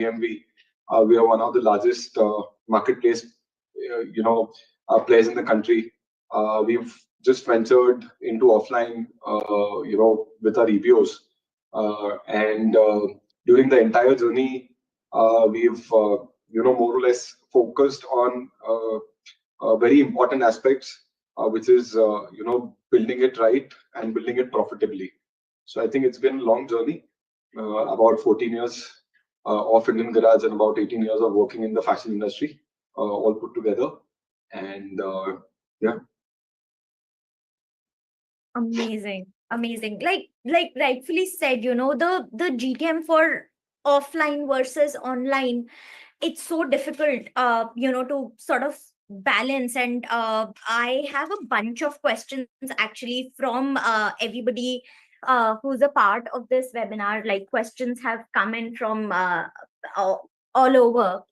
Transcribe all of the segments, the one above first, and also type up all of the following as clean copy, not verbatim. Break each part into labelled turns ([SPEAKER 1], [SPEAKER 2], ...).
[SPEAKER 1] GMV. We are one of the largest marketplace, players in the country. We've just ventured into offline, with our EBOs, and during the entire journey, we've more or less focused on very important aspects, which is building it right and building it profitably. So I think it's been a long journey, about 14 years of Indian Garage and about 18 years of working in the fashion industry, all put together. And yeah.
[SPEAKER 2] Amazing, amazing. Like rightfully said, the GTM for offline versus online, it's so difficult, to sort of balance. And I have a bunch of questions actually from everybody who's a part of this webinar. Like questions have come in from all over.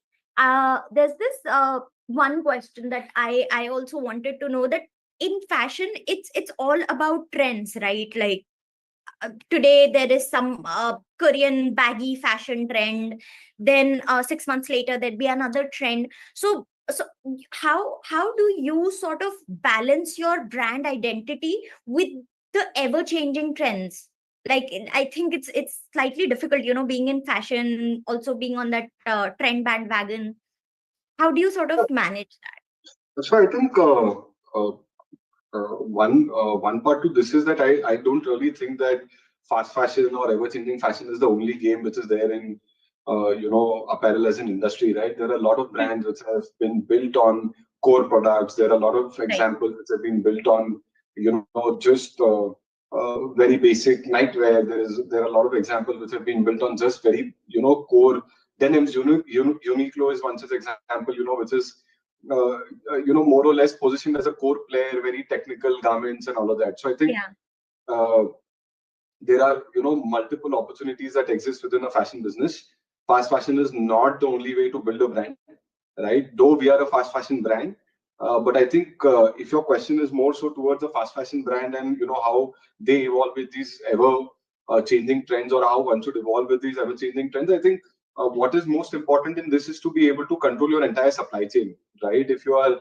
[SPEAKER 2] There's this one question that I also wanted to know, that in fashion, it's all about trends, right? Like today there is some Korean baggy fashion trend, then 6 months later there'd be another trend. So how do you sort of balance your brand identity with the ever changing trends? Like I think it's slightly difficult, being in fashion, also being on that trend bandwagon. How do you sort of manage that?
[SPEAKER 1] So I think one part to this is that I don't really think that fast fashion or ever changing fashion is the only game which is there in apparel as an industry, right? There are a lot of
[SPEAKER 2] Hmm.
[SPEAKER 1] brands which have been built on core products. There are a lot of
[SPEAKER 2] Right.
[SPEAKER 1] examples which have been built on just very basic nightwear. There are a lot of examples which have been built on just very core denims. Uniqlo is one such example, which is more or less positioned as a core player, very technical garments and all of that. So I think
[SPEAKER 2] Yeah.
[SPEAKER 1] uh, there are multiple opportunities that exist within a fashion business. Fast fashion is not the only way to build a brand, right? Though we are a fast fashion brand, but I think if your question is more so towards a fast fashion brand and how they evolve with these ever changing trends, or how one should evolve with these ever changing trends, I think what is most important in this is to be able to control your entire supply chain, right? If you are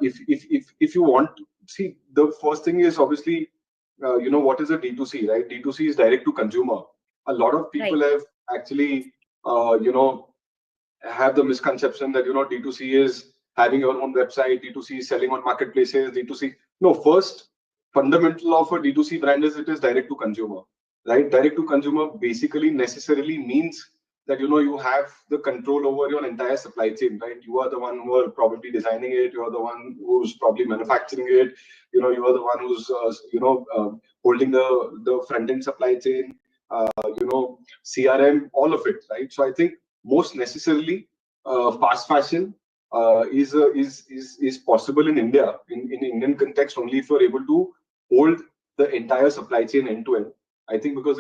[SPEAKER 1] if you want see, the first thing is obviously what is a D2C, right? D2C is direct to consumer. A lot of people
[SPEAKER 2] Right.
[SPEAKER 1] have actually have the misconception that D2C is having your own website, D2C is selling on marketplaces, D2C. No, first fundamental of a D2C brand is it is direct to consumer, right? Direct to consumer basically necessarily means that you have the control over your entire supply chain, right? You are the one who are probably designing it, you are the one who's probably manufacturing it, you are the one who's holding the front end supply chain, CRM, all of it, right? So I think most necessarily fast fashion is possible in India, in Indian context, only if you're able to hold the entire supply chain end to end. I think because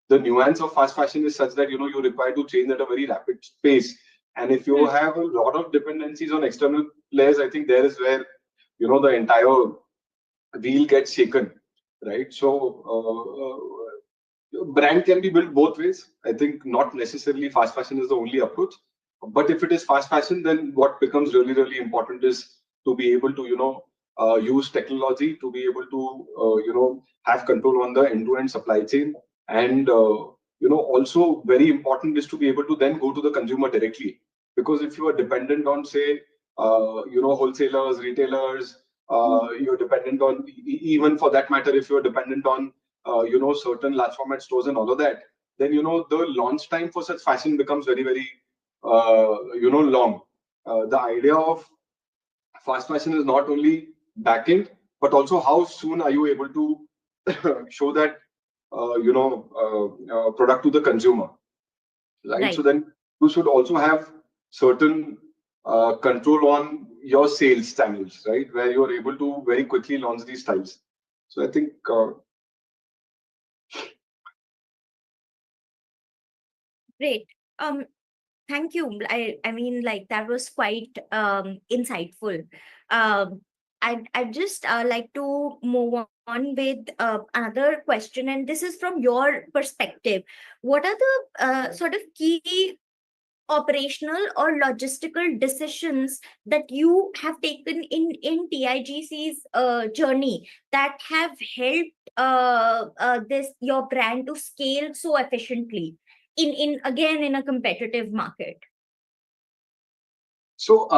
[SPEAKER 1] the nuance of fast fashion is such that you're required to change at a very rapid pace, and if you
[SPEAKER 2] Hmm.
[SPEAKER 1] have a lot of dependencies on external players, I think there is where the entire wheel gets shaken, right? So brand can be built both ways. I think not necessarily fast fashion is the only approach. But if it is fast fashion, then what becomes really, really important is to be able to, use technology to be able to, have control on the end-to-end supply chain. And, also very important is to be able to then go to the consumer directly. Because if you are dependent on, say, wholesalers, retailers, you're dependent on, even for that matter, if you're dependent on certain large format stores and all of that, then the launch time for such fashion becomes very, very long. The idea of fast fashion is not only back end, but also how soon are you able to show that product to the consumer, right? So
[SPEAKER 2] Right.
[SPEAKER 1] then you should also have certain control on your sales channels, right, where you are able to very quickly launch these styles. So I think
[SPEAKER 2] Great. Um, Thank you. I mean, like that was quite insightful. I'd just like to move on with another question, and this is from your perspective. What are the sort of key operational or logistical decisions that you have taken in TIGC's journey that have helped this your brand to scale so efficiently in again in a competitive market?
[SPEAKER 1] So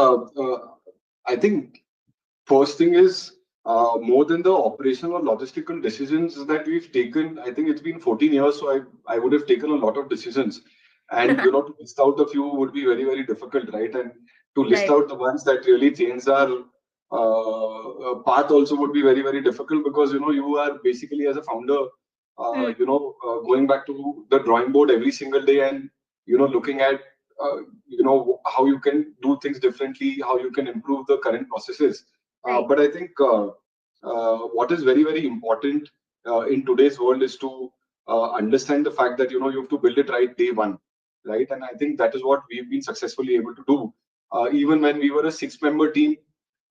[SPEAKER 1] I think first thing is more than the operational or logistical decisions that we've taken. I think it's been 14 years, so I would have taken a lot of decisions, and to list out a few would be very very difficult, right? And to list
[SPEAKER 2] Right,
[SPEAKER 1] out the ones that really changed our path also would be very very difficult, because you are basically as a founder,
[SPEAKER 2] hmm,
[SPEAKER 1] going back to the drawing board every single day, and looking at uh, how you can do things differently, how you can improve the current processes.
[SPEAKER 2] right,
[SPEAKER 1] But I think what is very, very important in today's world is to understand the fact that you have to build it right day one, right? And I think that is what we've been successfully able to do. Even when we were a six-member team,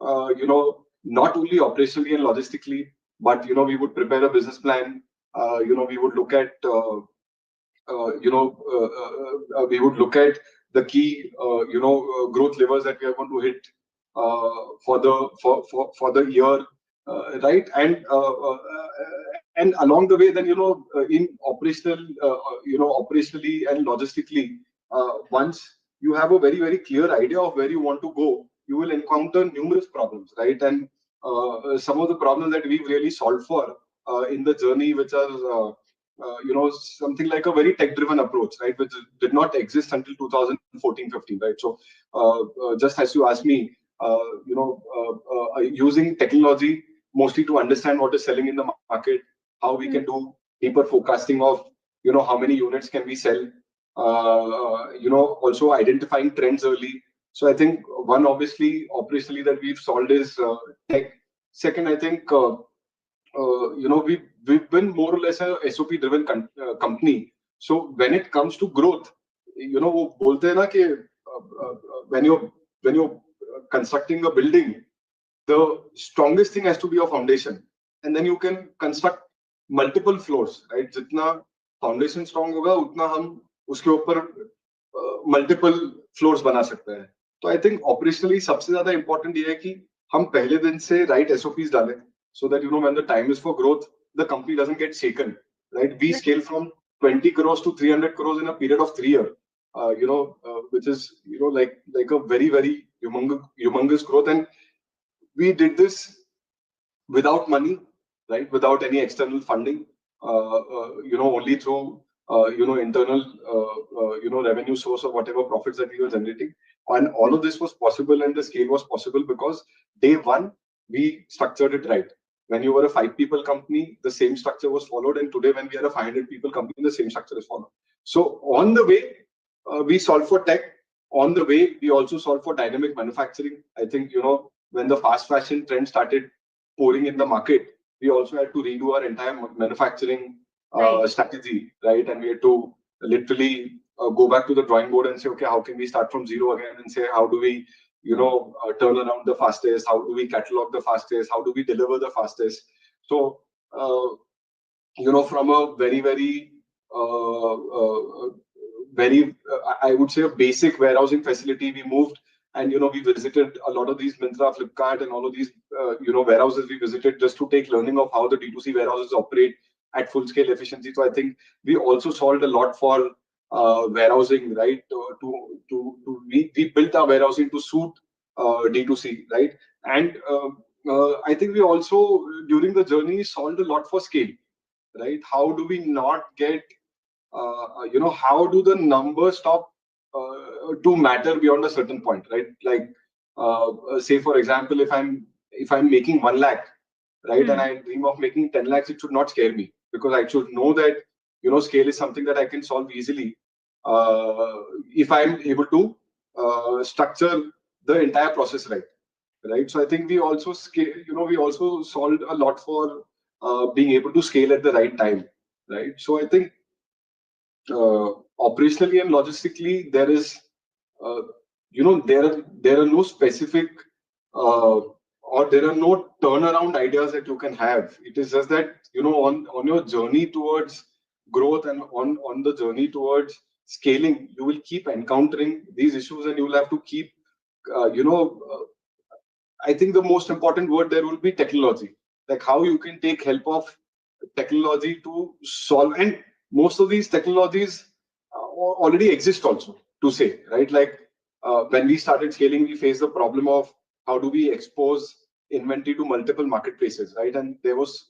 [SPEAKER 1] not only operationally and logistically, but we would prepare a business plan. We would look at we would look at the key growth levers that we are going to hit for the year, right? And along the way, then in operational operationally and logistically, once you have a very very clear idea of where you want to go, you will encounter numerous problems, right? And some of the problems that we've really solved for in the journey, which are something like a very tech-driven approach, right, which did not exist until 2014-15, right? So, just as you asked me, using technology mostly to understand what is selling in the market, how we can
[SPEAKER 2] hmm,
[SPEAKER 1] do deeper forecasting of, how many units can we sell, also identifying trends early. So, I think one obviously operationally that we've solved is tech. Second, I think we've been more or less a SOP driven company. So when it comes to growth, वो बोलते हैं ना कि when you're constructing a building, the strongest thing has to be your foundation, and then you can construct multiple floors, right? जितना foundation strong होगा उतना हम उसके ऊपर multiple floors बना सकते हैं. तो I think operationally सबसे ज्यादा important ये है कि हम पहले दिन से right SOPs डालें, so that when the time is for growth, the company doesn't get shaken, right? We
[SPEAKER 2] right,
[SPEAKER 1] scale from 20 crores to 300 crores in a period of 3 years, which is like a very very humongous growth, and we did this without money, right? Without any external funding, only through internal revenue source or whatever profits that we were generating. And all
[SPEAKER 2] hmm,
[SPEAKER 1] of this was possible, and the scale was possible because day one we structured it right. When you were a 5 people company, the same structure was followed, and today when we are a 500 people company, the same structure is followed. So on the way, we solve for tech. On the way, we also solve for dynamic manufacturing. I think when the fast fashion trend started pouring in the market, we also had to redo our entire manufacturing
[SPEAKER 2] right,
[SPEAKER 1] strategy, right? And we had to literally go back to the drawing board and say, okay, how can we start from zero again, and say, how do we, turn around the fastest? How do we catalog the fastest? How do we deliver the fastest? So, from a very, very, I would say a basic warehousing facility, we moved, and we visited a lot of these Myntra, Flipkart, and all of these warehouses we visited just to take learning of how the D2C warehouses operate at full scale efficiency. So I think we also solved a lot for warehousing, right? We built our warehousing to suit D2C, right? And I think we also during the journey solved a lot for scale, right? How do we not get, how do the numbers stop to matter beyond a certain point, right? Like, say for example, if I'm making 1 lakh, right, and
[SPEAKER 2] hmm,
[SPEAKER 1] I dream of making 10 lakhs, it should not scare me, because I should know that scale is something that I can solve easily if I'm able to structure the entire process right. Right. So I think we also scale, we also solved a lot for being able to scale at the right time. Right. So I think operationally and logistically, there is, uh, there are no specific or there are no turnaround ideas that you can have. It is just that on your journey towards growth and on the journey towards scaling, you will keep encountering these issues, and you will have to keep, uh, you know, uh, I think the most important word there will be technology, like how you can take help of technology to solve. And most of these technologies already exist also, to say, right? Like when we started scaling, we faced the problem of how do we expose inventory to multiple marketplaces, right? And there was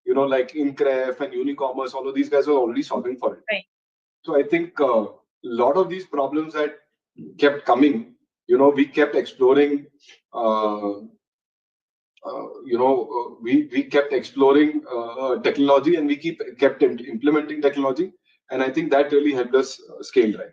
[SPEAKER 1] like Incref and Unicommerce, all of these guys were already solving for it.
[SPEAKER 2] Right.
[SPEAKER 1] So I think a lot of these problems that kept coming, we kept exploring. Uh, we kept exploring technology, and we kept implementing technology, and I think that really helped us scale, right?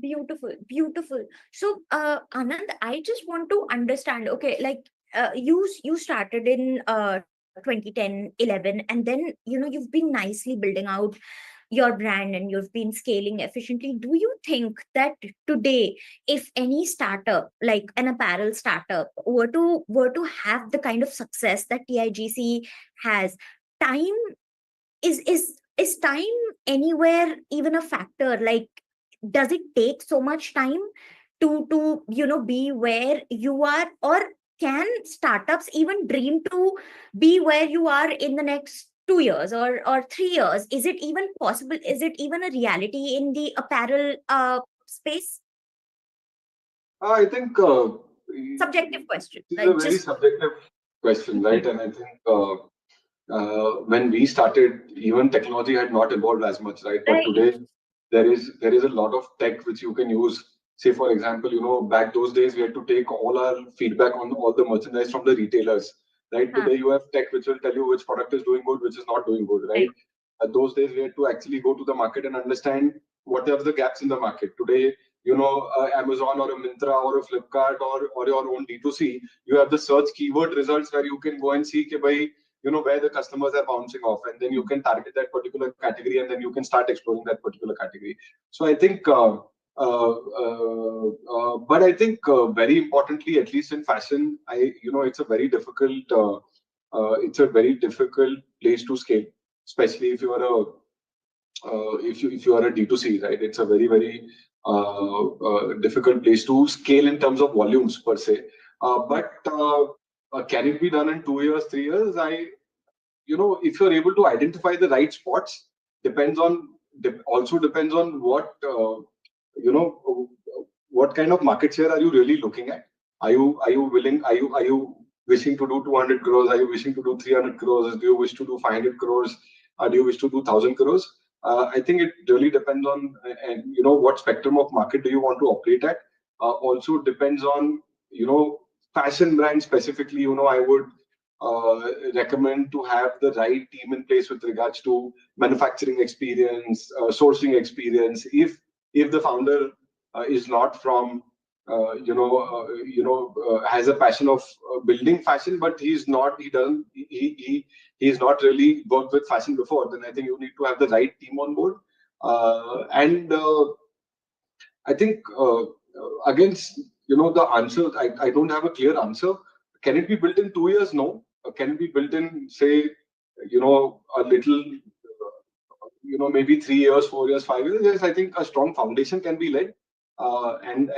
[SPEAKER 2] Beautiful, beautiful. So, Anand, I just want to understand. Okay, like you started in 2010, 11, and then you've been nicely building out your brand and you've been scaling efficiently. Do you think that today, if any startup, like an apparel startup, were to have the kind of success that TIGC has, time is time anywhere even a factor? Like, does it take so much time to be where you are, or can startups even dream to be where you are in the next 2 years or 3 years? Is it even possible? Is it even a reality in the apparel space?
[SPEAKER 1] I think
[SPEAKER 2] Subjective question,
[SPEAKER 1] this is a
[SPEAKER 2] like,
[SPEAKER 1] very
[SPEAKER 2] just
[SPEAKER 1] subjective question, right? And I think when we started, even technology had not evolved as much, right? But
[SPEAKER 2] right.
[SPEAKER 1] today, there is a lot of tech which you can use. Say, for example, back those days we had to take all our feedback on all the merchandise from the retailers, right?
[SPEAKER 2] Huh,
[SPEAKER 1] Today you have tech which will tell you which product is doing good, which is not doing good, right?
[SPEAKER 2] right.
[SPEAKER 1] Those days we had to actually go to the market and understand what are the gaps in the market. Today, Amazon or a Myntra or a Flipkart or your own D2C, you have the search keyword results where you can go and see ke bhai, where the customers are bouncing off, and then you can target that particular category, and then you can start exploring that particular category. So I think but I think very importantly, at least in fashion, it's a very difficult place to scale, especially if you are a if you are a D2C, right? It's a very very difficult place to scale in terms of volumes per se. But can it be done in 2 years, 3 years? If you're able to identify the right spots, also depends on you know what kind of market share are you really looking at. Are you wishing to do 200 crores? Are you wishing to do 300 crores? Do you wish to do 500 crores? Do you wish to do 1000 crores? I think it really depends on, and what spectrum of market do you want to operate at. Also depends on, fashion brand specifically. I would recommend to have the right team in place with regards to manufacturing experience, sourcing experience. If the founder is not from has a passion of building fashion, but he's not really worked with fashion before, then I think you need to have the right team on board. And I think against the answer, I don't have a clear answer. Can it be built in 2 years? No. Can it be built in, say, a little, maybe 3 years, 4 years, 5 years? Yes, I think a strong foundation can be laid, and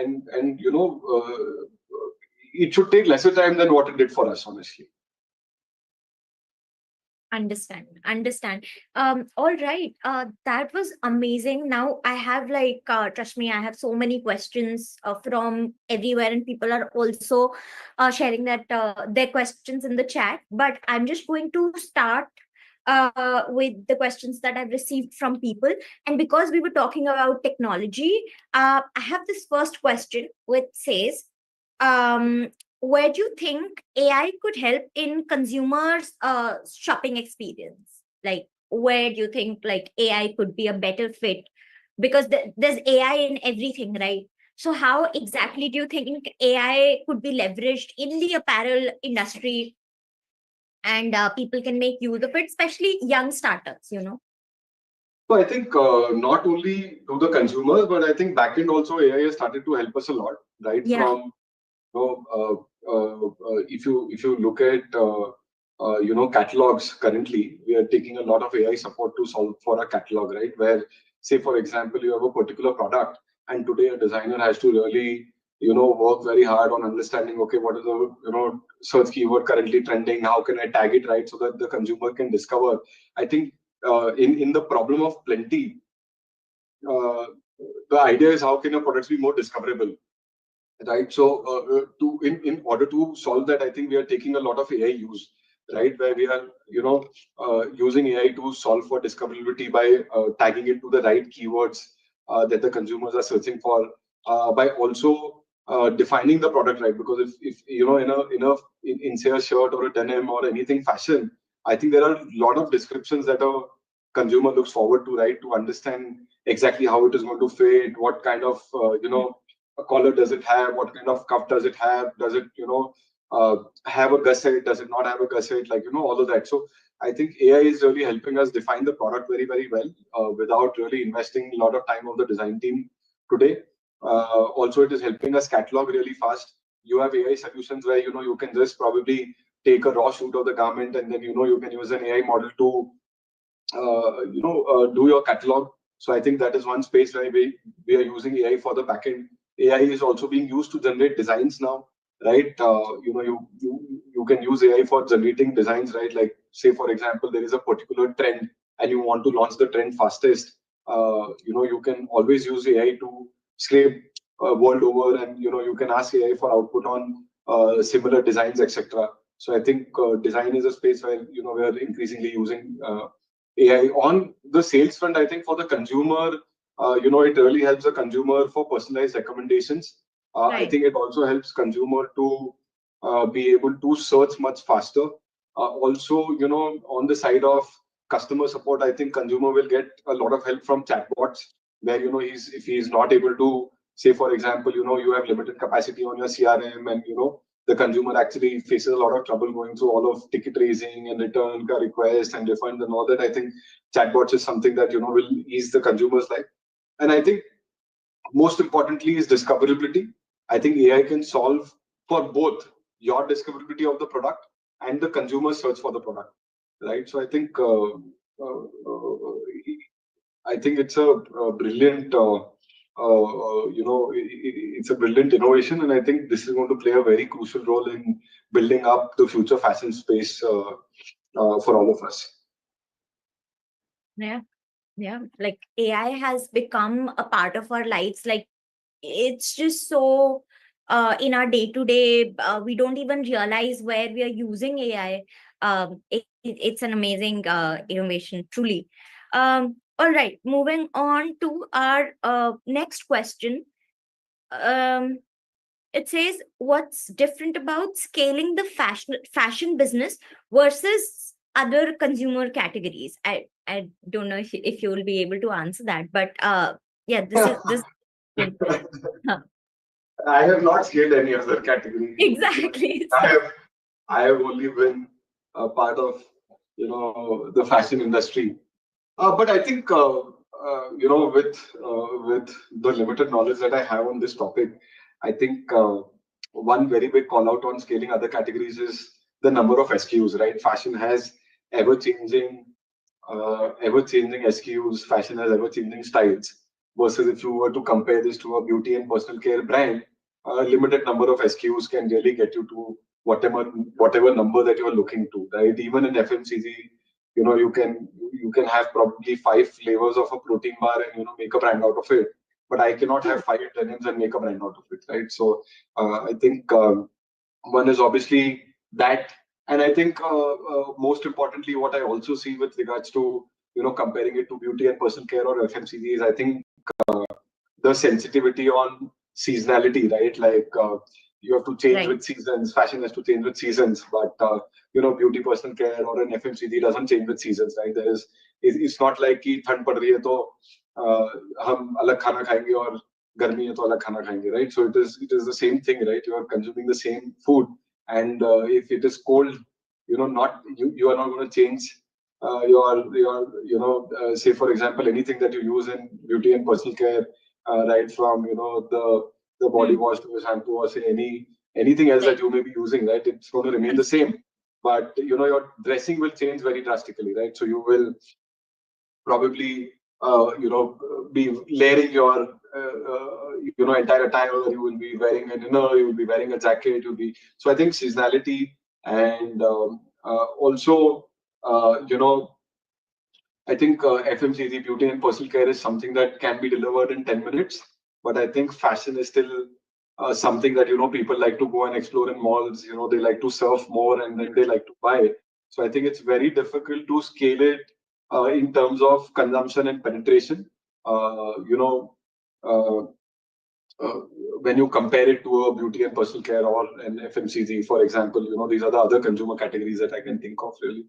[SPEAKER 1] it should take lesser time than what it did for us, honestly.
[SPEAKER 2] Understand. All right. That was amazing. Now I have, like, trust me, I have so many questions from everywhere, and people are also sharing that their questions in the chat. But I'm just going to start with the questions that I've received from people. And because we were talking about technology, I have this first question which says, um, where do you think AI could help in consumers' shopping experience? Like, where do you think, like, AI could be a better fit? Because there's AI in everything, right? So, how exactly do you think AI could be leveraged in the apparel industry, and people can make use of it, especially young startups?
[SPEAKER 1] So I think not only to the consumers, but I think backend also AI has started to help us a lot, right?
[SPEAKER 2] Yeah.
[SPEAKER 1] From if you look at catalogs currently, we are taking a lot of AI support to solve for a catalog, right? Where say for example, you have a particular product, and today a designer has to really work very hard on understanding, okay, what is the search keyword currently trending, how can I tag it right so that the consumer can discover. I think in the problem of plenty, uh, the idea is how can your products be more discoverable, right? So to in order to solve that, I think we are taking a lot of AI use, right, where we are using AI to solve for discoverability by tagging it to the right keywords that the consumers are searching for, by also defining the product, right? Because if in say a shirt or a denim or anything fashion, I think there are a lot of descriptions that a consumer looks forward to, right, to understand exactly how it is going to fit, what kind of a collar does it have, what kind of cuff does it have, does it have a gusset, does it not have a gusset, like all of that. So I think AI is really helping us define the product very, very well, without really investing a lot of time of the design team today. Also, it is helping us catalog really fast. You have AI solutions where you can just probably take a raw shoot of the garment, and then you can use an AI model to do your catalog. So I think that is one space where we are using AI for the backend. AI is also being used to generate designs now, right? You can use AI for generating designs, right? Like say for example, there is a particular trend and you want to launch the trend fastest. You can always use AI to scrape world over, and you can ask AI for output on similar designs, etc. So I think design is a space where we are increasingly using AI. On the sales front, I think for the consumer, it really helps the consumer for personalized recommendations. I
[SPEAKER 2] Right.
[SPEAKER 1] think it also helps consumer to be able to search much faster. Also, on the side of customer support, I think consumer will get a lot of help from chatbots, where if he's not able to, say for example, you have limited capacity on your CRM, and the consumer actually faces a lot of trouble going through all of ticket raising and return request and refund and all that. I think chatbots is something that will ease the consumer's life. And I think most importantly is discoverability. I think AI can solve for both your discoverability of the product and the consumer search for the product, right? So I think it's a brilliant, it's a brilliant innovation, and I think this is going to play a very crucial role in building up the future fashion space for all of us.
[SPEAKER 2] Yeah. Yeah. Like AI has become a part of our lives. Like it's just so in our day to day, we don't even realize where we are using AI. It's an amazing innovation, truly. All right, moving on to our next question. Um, it says, what's different about scaling the fashion business versus other consumer categories? I don't know if you will be able to answer that, but yeah, this. Huh.
[SPEAKER 1] I have not scaled any other category.
[SPEAKER 2] Exactly.
[SPEAKER 1] I have I have only been a part of the fashion industry. But I think with the limited knowledge that I have on this topic, I think one very big call out on scaling other categories is the number of SKUs. Right, fashion has ever changing ever-changing SKUs, fashion has ever-changing styles. Versus if you were to compare this to a beauty and personal care brand, a limited number of SKUs can really get you to whatever number that you are looking to. Right? Even in FMCG, you can have probably 5 flavors of a protein bar and make a brand out of it. But I cannot have 5 denims and make a brand out of it. Right? So I think. One is obviously that, and I think most importantly, what I also see with regards to comparing it to beauty and personal care or FMCG is I think the sensitivity on seasonality, right? Like you have to change
[SPEAKER 2] Right.
[SPEAKER 1] with seasons. Fashion has to change with seasons, but beauty, personal care, or an FMCG doesn't change with seasons, right? It's not like कि ठंड पड़ रही है तो हम अलग खाना खाएंगे और गर्मी है तो अलग खाना खाएंगे, right? So it is the same thing, right? You are consuming the same food, and if it is cold, not you are not going to change say for example anything that you use in beauty and personal care, right from the body
[SPEAKER 2] Hmm.
[SPEAKER 1] wash to the shampoo or say anything else that
[SPEAKER 2] Right.
[SPEAKER 1] you may be using, right? It's going to remain the same, but your dressing will change very drastically, right? So you will probably be layering your entire attire. You will be wearing an inner, you will be wearing a jacket. You'll be so. I think seasonality and also I think FMCG, beauty and personal care is something that can be delivered in 10 minutes. But I think fashion is still something that, people like to go and explore in malls. They like to surf more and then they like to buy. So I think it's very difficult to scale it in terms of consumption and penetration. Uh, you know, uh, uh, when you compare it to a beauty and personal care or an FMCG, for example, these are the other consumer categories that I can think of really.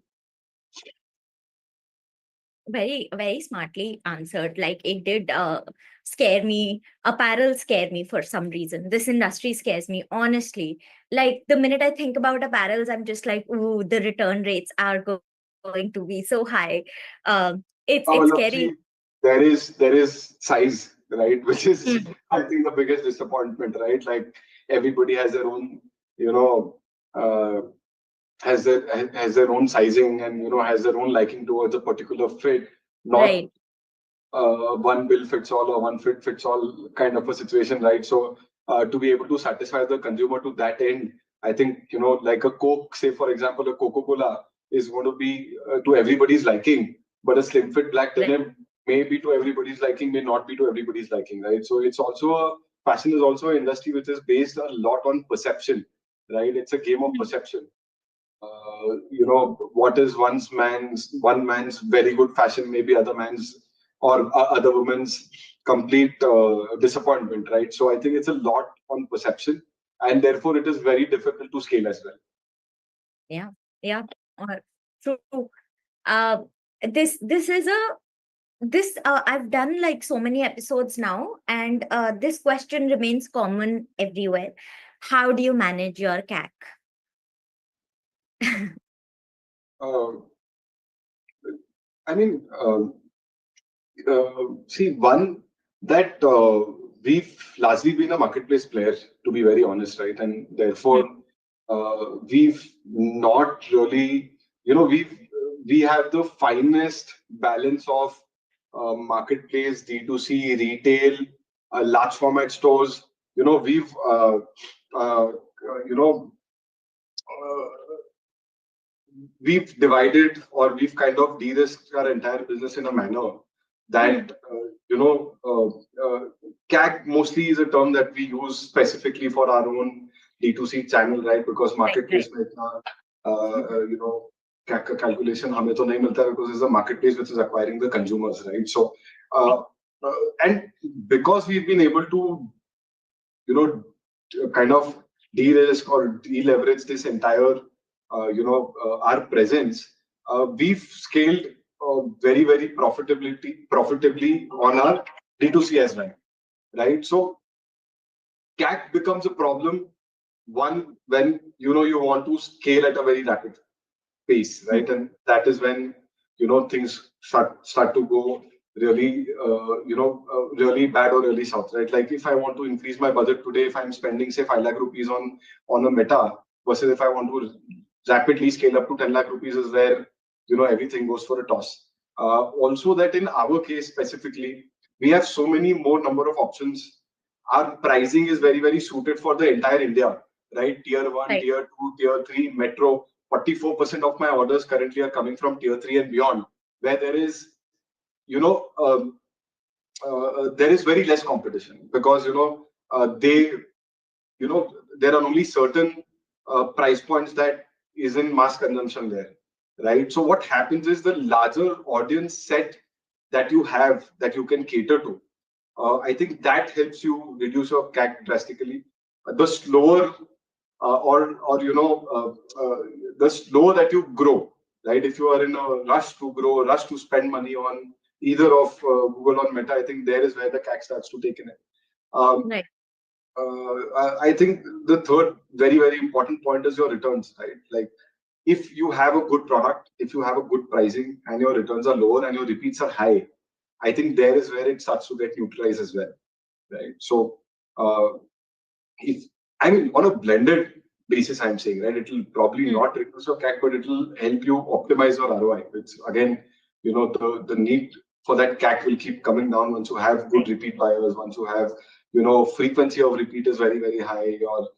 [SPEAKER 2] Very, very smartly answered. Like it did scare me. Apparel scare me for some reason. This industry scares me, honestly. Like the minute I think about apparels, I'm just like, ooh, the return rates are going to be so high. It's
[SPEAKER 1] Oh,
[SPEAKER 2] scary.
[SPEAKER 1] well, look, see, there is size, right? Which
[SPEAKER 2] Mm,
[SPEAKER 1] is, I think, the biggest disappointment, right? Like everybody has their own, you know, uh, has their own sizing and has their own liking towards a particular fit, not
[SPEAKER 2] right.
[SPEAKER 1] one bill fits all or one fit fits all kind of a situation, right? So to be able to satisfy the consumer to that end, I think like a Coke, say for example, a Coca-Cola is going to be to everybody's liking, but a slim fit black
[SPEAKER 2] Right.
[SPEAKER 1] denim may be to everybody's liking, may not be to everybody's liking, right? So it's also fashion is also an industry which is based a lot on perception, right? It's a game of
[SPEAKER 2] Mm,
[SPEAKER 1] perception. What is one man's very good fashion, maybe other man's or other woman's complete disappointment, right? So I think it's a lot on perception, and therefore it is very difficult to scale as well.
[SPEAKER 2] yeah. Yeah. True. Uh, this is a this I've done like so many episodes now, and this question remains common everywhere. How do you manage your CAC?
[SPEAKER 1] Uh, I mean, see, one that we've largely been a marketplace player, to be very honest, right? And therefore, we've not really, we have the finest balance of marketplace, D2C, retail, large format stores. We've, you know, uh, we've divided or we've kind of de-risked our entire business in a manner that
[SPEAKER 2] Hmm.
[SPEAKER 1] CAC mostly is a term that we use specifically for our own D2C channel, right? Because
[SPEAKER 2] Right,
[SPEAKER 1] marketplace
[SPEAKER 2] right.
[SPEAKER 1] में इतना CAC का calculation हमें तो नहीं मिलता because it's a marketplace which is acquiring the consumers, right? So uh, and because we've been able to kind of de-risk or de-leverage this entire, our presence, we've scaled very, very profitably on our D2C as well, right? So CAC becomes a problem one when you want to scale at a very rapid pace,
[SPEAKER 2] Hmm.
[SPEAKER 1] right? And that is when things start to go really really bad or really south, right? Like if I want to increase my budget today, if I'm spending say 5 lakh rupees on a Meta versus if I want to rapidly scale up to 10 lakh rupees is where everything goes for a toss. Also, that in our case specifically, we have so many more number of options. Our pricing is very, very suited for the entire India, right? Tier 1,
[SPEAKER 2] Right.
[SPEAKER 1] tier 2, tier 3, metro. 44% of my orders currently are coming from tier 3 and beyond, where there is, there is very less competition because, there are only certain price points that is in mass consumption there, right? So what happens is the larger audience set that you have that you can cater to, I think that helps you reduce your CAC drastically. The slower or the slower that you grow, right? If you are in a rush to grow, rush to spend money on either of Google or Meta, I think there is where the CAC starts to take in it. Um,
[SPEAKER 2] Right.
[SPEAKER 1] I think the third very, very important point is your returns, right? Like if you have a good product, if you have a good pricing and your returns are lower and your repeats are high, I think there is where it starts to get neutralized as well, right? So uh, if I mean on a blended basis, I'm saying, right, it will probably
[SPEAKER 2] Hmm.
[SPEAKER 1] not reduce your CAC, but it will help you optimize your ROI. Which again, the need for that CAC will keep coming down once you have good repeat buyers, once you have, frequency of repeat is very, very high, or,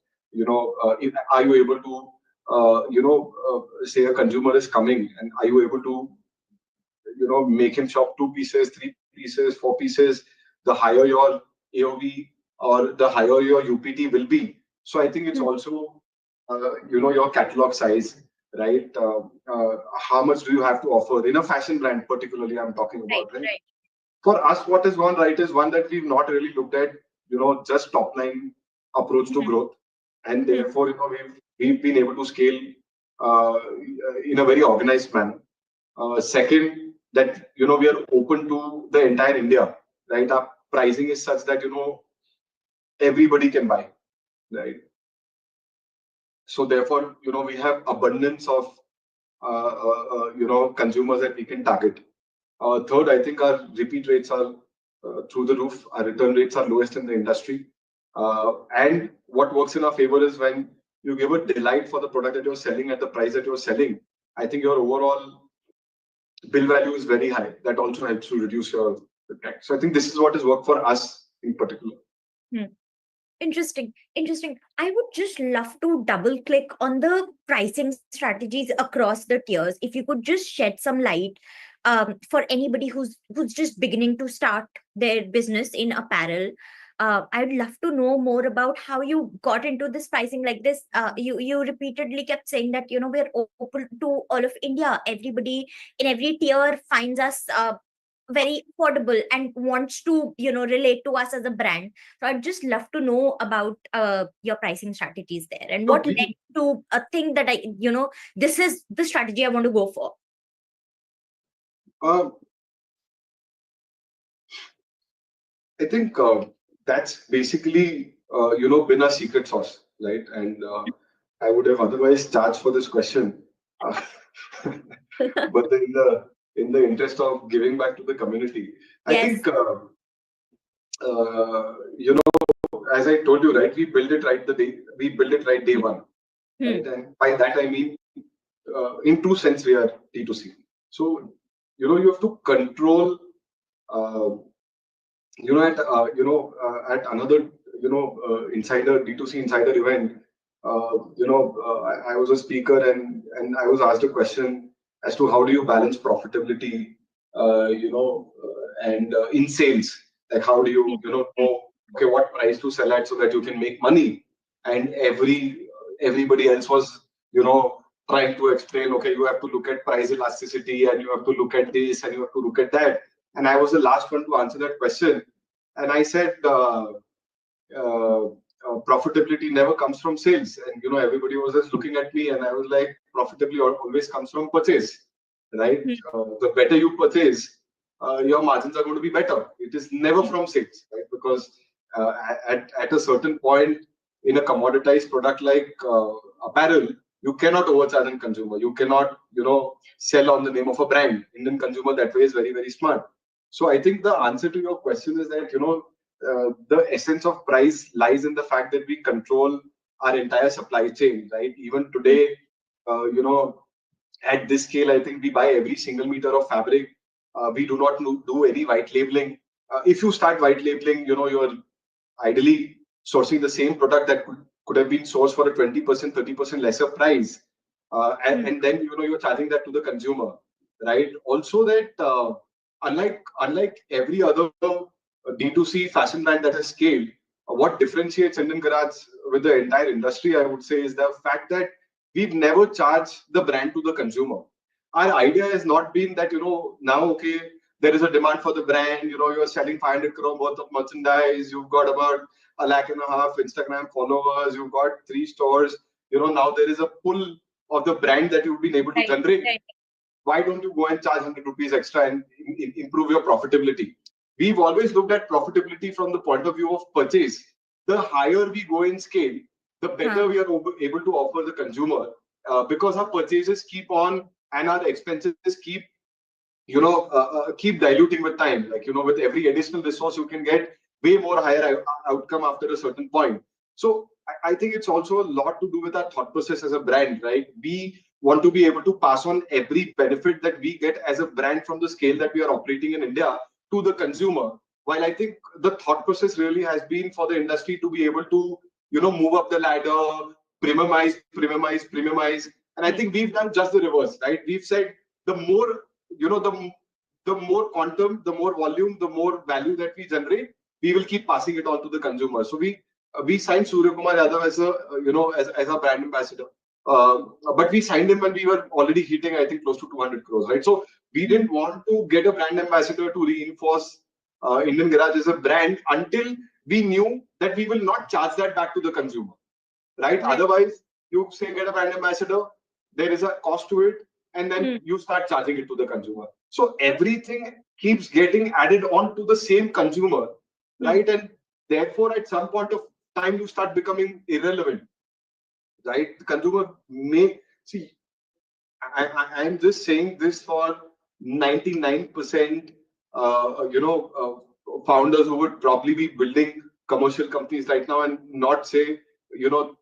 [SPEAKER 1] are you able to, say a consumer is coming, and are you able to, make him shop 2 pieces, 3 pieces, 4 pieces, the higher your AOV or the higher your UPT will be. So I think it's
[SPEAKER 2] Hmm.
[SPEAKER 1] also, your catalog size, right? How much do you have to offer in a fashion brand, particularly I'm talking
[SPEAKER 2] Right,
[SPEAKER 1] about, right?
[SPEAKER 2] right.
[SPEAKER 1] For us, what has gone right is one that we've not really looked at, just top line approach to
[SPEAKER 2] Hmm.
[SPEAKER 1] growth, and
[SPEAKER 2] Hmm.
[SPEAKER 1] therefore, we've been able to scale uh, in a very organized manner. Second, that we are open to the entire India, right? Our pricing is such that everybody can buy, right? So therefore, we have abundance of consumers that we can target. Third, I think our repeat rates are through the roof. Our return rates are lowest in the industry. And what works in our favor is when you give a delight for the product that you're selling at the price that you're selling. I think your overall bill value is very high. That also helps to reduce your tax. So I think this is what has worked for us in particular.
[SPEAKER 2] Hmm. Interesting, interesting. I would just love to double click on the pricing strategies across the tiers. If you could just shed some light for anybody who's just beginning to start their business in apparel. I'd love to know more about how you got into this pricing like this. You repeatedly kept saying that we're open to all of India. Everybody in every tier finds us very affordable and wants to relate to us as a brand. So I'd just love to know about your pricing strategies there, and
[SPEAKER 1] So
[SPEAKER 2] what led to a thing that this is the strategy I want to go for.
[SPEAKER 1] uh, I think that's basically been a secret sauce, right? And I would have otherwise charged for this question, uh, but in the interest of giving back to the community, I
[SPEAKER 2] Yes.
[SPEAKER 1] think as I told you, right, we build it right day one,
[SPEAKER 2] Hmm.
[SPEAKER 1] right? And by that I mean, in true sense, we are D2C. So you have to control. Uh, at another insider D2C insider event, I was a speaker, and I was asked a question as to how do you balance profitability, and in sales, like how do you know, okay, what price to sell at so that you can make money. And everybody else was trying to explain, okay, you have to look at price elasticity, and you have to look at this, and you have to look at that. And I was the last one to answer that question. And I said, uh, profitability never comes from sales. And everybody was just looking at me, and I was like, profitability always comes from purchase, right?
[SPEAKER 2] Hmm.
[SPEAKER 1] The better you purchase, your margins are going to be better. It is never from sales, right? Because at a certain point in a commoditized product like apparel, you cannot overcharge a consumer. You cannot, sell on the name of a brand. Indian consumer that way is very, very smart. So I think the answer to your question is that the essence of price lies in the fact that we control our entire supply chain, right? Even today, at this scale, I think we buy every single meter of fabric. We do not do any white labeling. If you start white labeling, you're ideally sourcing the same product that could have been sourced for a 20%, 30% lesser price.
[SPEAKER 2] Hmm.
[SPEAKER 1] And then you're charging that to the consumer, right? Also that unlike every other D2C fashion brand that has scaled, what differentiates Indian Garage with the entire industry, I would say, is the fact that we've never charged the brand to the consumer. Our idea has not been that, now, okay, there is a demand for the brand, you're selling 500 crore worth of merchandise, you've got about 1.5 lakh Instagram followers, you've got 3 stores, now there is a pull of the brand that you've been able to
[SPEAKER 2] Right,
[SPEAKER 1] generate.
[SPEAKER 2] right.
[SPEAKER 1] Why don't you go and charge 100 rupees extra and improve your profitability? We've always looked at profitability from the point of view of purchase. The higher we go in scale, the
[SPEAKER 2] Huh.
[SPEAKER 1] better we are able to offer the consumer, because our purchases keep on and our expenses keep diluting with time. Like, with every additional resource, you can get way more higher outcome after a certain point. So I think it's also a lot to do with our thought process as a brand, right? We want to be able to pass on every benefit that we get as a brand from the scale that we are operating in India to the consumer. While I think the thought process really has been for the industry to be able to, move up the ladder, premiumize. And I think we've done just the reverse, right? We've said the more, the more quantum, the more volume, the more value that we generate, we will keep passing it on to the consumer. So we signed Surya Kumar Yadav as a as a brand ambassador. But we signed him when we were already hitting, I think, close to 200 crores, right? So we didn't want to get a brand ambassador to reinforce Indian Garage as a brand until we knew that we will not charge that back to the consumer, right?
[SPEAKER 2] Right.
[SPEAKER 1] Otherwise, you say get a brand ambassador, there is a cost to it, and then you start charging it to the consumer. So everything keeps getting added on to the same consumer, right? And therefore, at some point of time, you start becoming irrelevant, right? The consumer may see. I'm just saying this for 99%, founders who would probably be building commercial companies right now and not say, you know,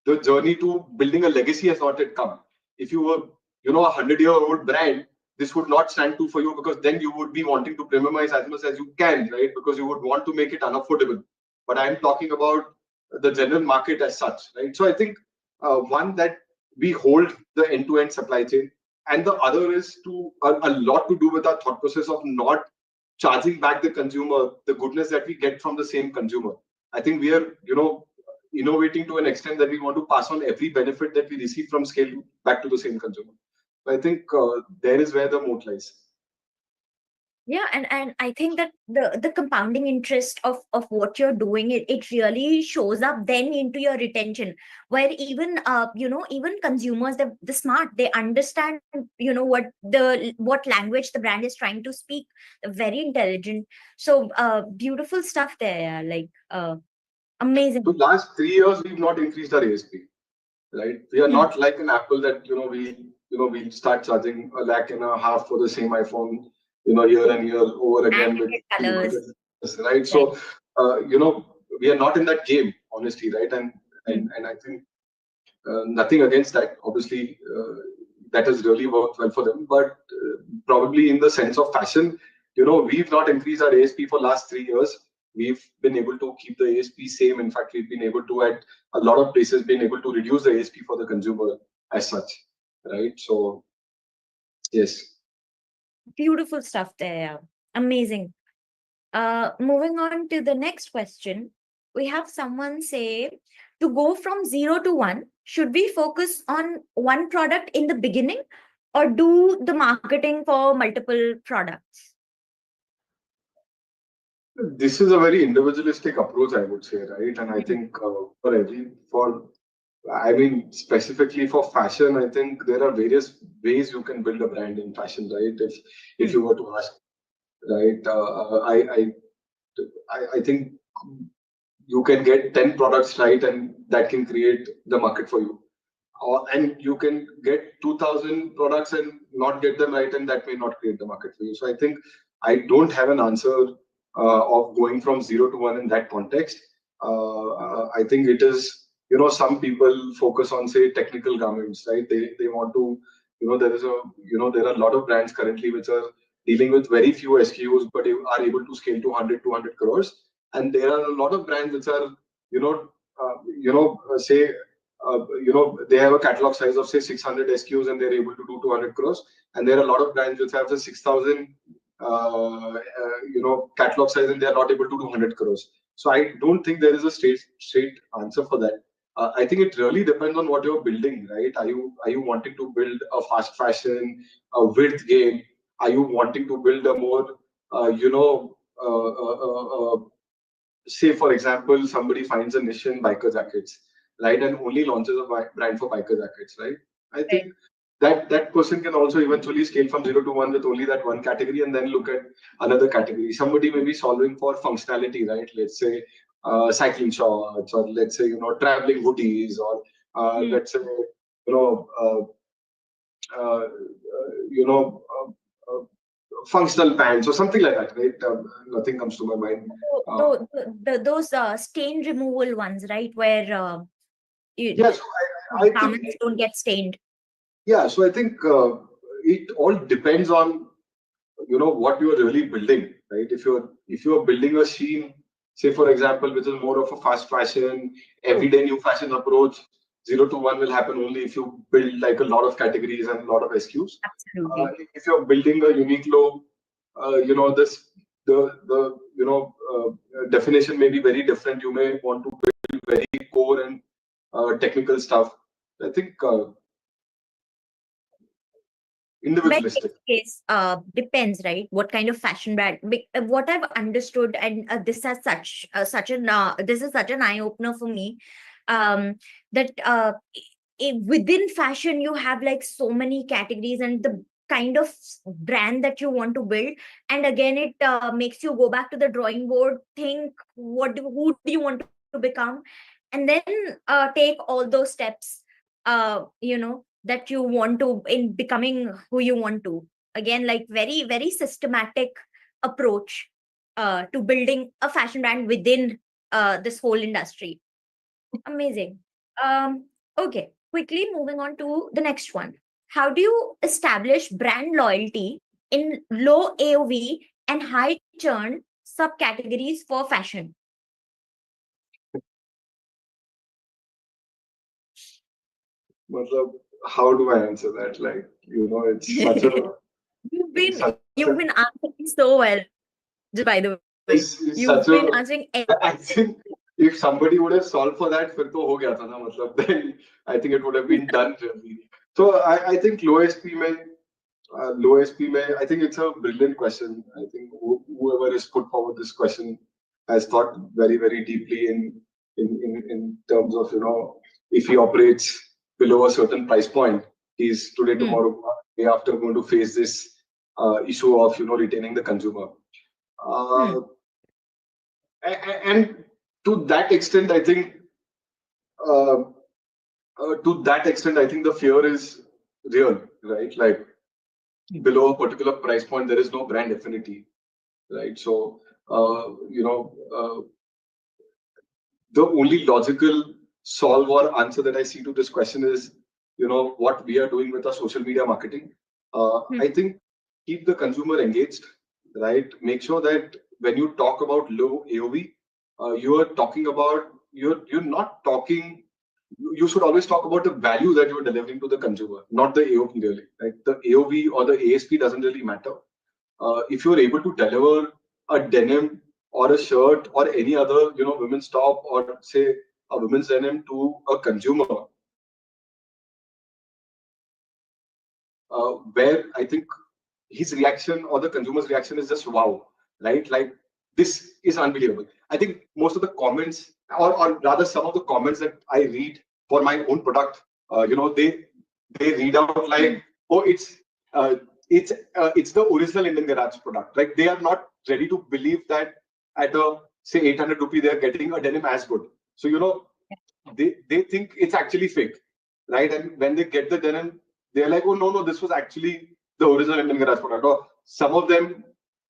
[SPEAKER 1] the journey to building a legacy has not yet come. If you were, a 100-year-old brand, this would not stand true for you, because then you would be wanting to premiumize as much as you can, right? Because you would want to make it unaffordable. But I'm talking about the general market as such, right? So I think one, that we hold the end-to-end supply chain, and the other is a lot to do with our thought process of not charging back the consumer the goodness that we get from the same consumer. I think we are, innovating to an extent that we want to pass on every benefit that we receive from scale back to the same consumer. I think there is where the moat lies.
[SPEAKER 2] Yeah, and I think that the compounding interest of what you're doing, it really shows up then into your retention, where even even consumers, the smart, they understand what language the brand is trying to speak. They're very intelligent. So beautiful stuff there. Like amazing.
[SPEAKER 1] So last 3 years we've not increased our ASP, right? We are not like an Apple that we start charging 1.5 lakh for the same iPhone, year and year over again with
[SPEAKER 2] Colors.
[SPEAKER 1] right? So we are not in that game, honestly, right? And I think nothing against that. Obviously, that has really worked well for them. But probably in the sense of fashion, we've not increased our ASP for last 3 years. We've been able to keep the ASP same. In fact, we've been able to, at a lot of places, been able to reduce the ASP for the consumer as such, right? So, yes.
[SPEAKER 2] Beautiful stuff there. Amazing. Moving on to the next question, we have someone say, to go from 0 to 1, should we focus on one product in the beginning or do the marketing for multiple products?
[SPEAKER 1] This is a very individualistic approach, I would say, right? And I think specifically for fashion, I think there are various ways you can build a brand in fashion, right? If you were to ask, right? I think you can get 10 products right, and that can create the market for you. And you can get 2,000 products and not get them right, and that may not create the market for you. So I think I don't have an answer of going from 0 to 1 in that context. I think it is, some people focus on, say, technical garments, right? They want to, there are a lot of brands currently which are dealing with very few SKUs, but are able to scale to 100, 200 crores. And there are a lot of brands which are, say, they have a catalog size of, say, 600 SKUs and they're able to do 200 crores. And there are a lot of brands which have the 6,000, catalog size, and they are not able to do 100 crores. So I don't think there is a straight answer for that. I think it really depends on what you're building, right? Are you wanting to build a fast fashion, a width game? Are you wanting to build a more, say, for example, somebody finds a niche in biker jackets, right, and only launches a brand for biker jackets, right? I think that person can also eventually scale from 0 to 1 with only that one category, and then look at another category. Somebody may be solving for functionality, right? Let's say cycling shorts, or let's say traveling hoodies, or let's say uh, you know functional pants or something like that, right? Nothing comes to my mind.
[SPEAKER 2] Those stain removal ones, right? Where
[SPEAKER 1] Yes, I think
[SPEAKER 2] garments don't get stained.
[SPEAKER 1] Yeah, so I think it all depends on what you are really building, right? If you're building a scene, say for example, which is more of a fast fashion,
[SPEAKER 2] True.
[SPEAKER 1] everyday new fashion approach, 0 to 1 will happen only if you build like a lot of categories and a lot of SKUs.
[SPEAKER 2] Absolutely.
[SPEAKER 1] If you're building a unique low, this the definition may be very different. You may want to build very core and technical stuff. I think
[SPEAKER 2] But
[SPEAKER 1] individualistic.
[SPEAKER 2] in case, depends, right? What kind of fashion brand? What I've understood, and this is such an eye opener for me. That within fashion you have like so many categories and the kind of brand that you want to build, and again it makes you go back to the drawing board, think who do you want to become, and then take all those steps, that you want to in becoming who you want to. Again, like very very systematic approach to building a fashion brand within this whole industry. Amazing. Okay, quickly moving on to the next one. How do you establish brand loyalty in low AOV and high churn subcategories for fashion?
[SPEAKER 1] Matlab, how do I answer that? Like, it's such a, it's such a,
[SPEAKER 2] You've been answering so well, just by the way.
[SPEAKER 1] it's
[SPEAKER 2] You've
[SPEAKER 1] such
[SPEAKER 2] been
[SPEAKER 1] a,
[SPEAKER 2] answering
[SPEAKER 1] I think if somebody would have solved for that, फिर तो हो गया था ना मतलब, then I think it would have been done really. So I think low SP में, I think it's a brilliant question. I think whoever has put forward this question has thought very, very deeply in terms of, if he operates below a certain price point, he's today,
[SPEAKER 2] Hmm,
[SPEAKER 1] tomorrow, day after going to face this issue of, retaining the consumer.
[SPEAKER 2] hmm,
[SPEAKER 1] Uh, and to that extent, I think, uh, the fear is real, right? Like below a particular price point, there is no brand affinity, right? So, the only logical solve or answer that I see to this question is, what we are doing with our social media marketing.
[SPEAKER 2] hmm,
[SPEAKER 1] I think keep the consumer engaged, right? Make sure that when you talk about low AOV, you are talking about you're not talking. You should always talk about the value that you're delivering to the consumer, not the AOV really. Right? The AOV or the ASP doesn't really matter. If you're able to deliver a denim or a shirt or any other women's top or say a women's denim to a consumer, where I think his reaction or the consumer's reaction is just wow, right? Like this is unbelievable. I think most of the comments, or rather some of the comments that I read for my own product, they read out
[SPEAKER 2] hmm.
[SPEAKER 1] like, oh, uh, it's the original Indian Garage product. Like they are not ready to believe that at a say 800 rupee they are getting a denim as good. So they think it's actually fake, right? And when they get the denim, they're like, oh no, this was actually the original Indian Garage product. Or some of them,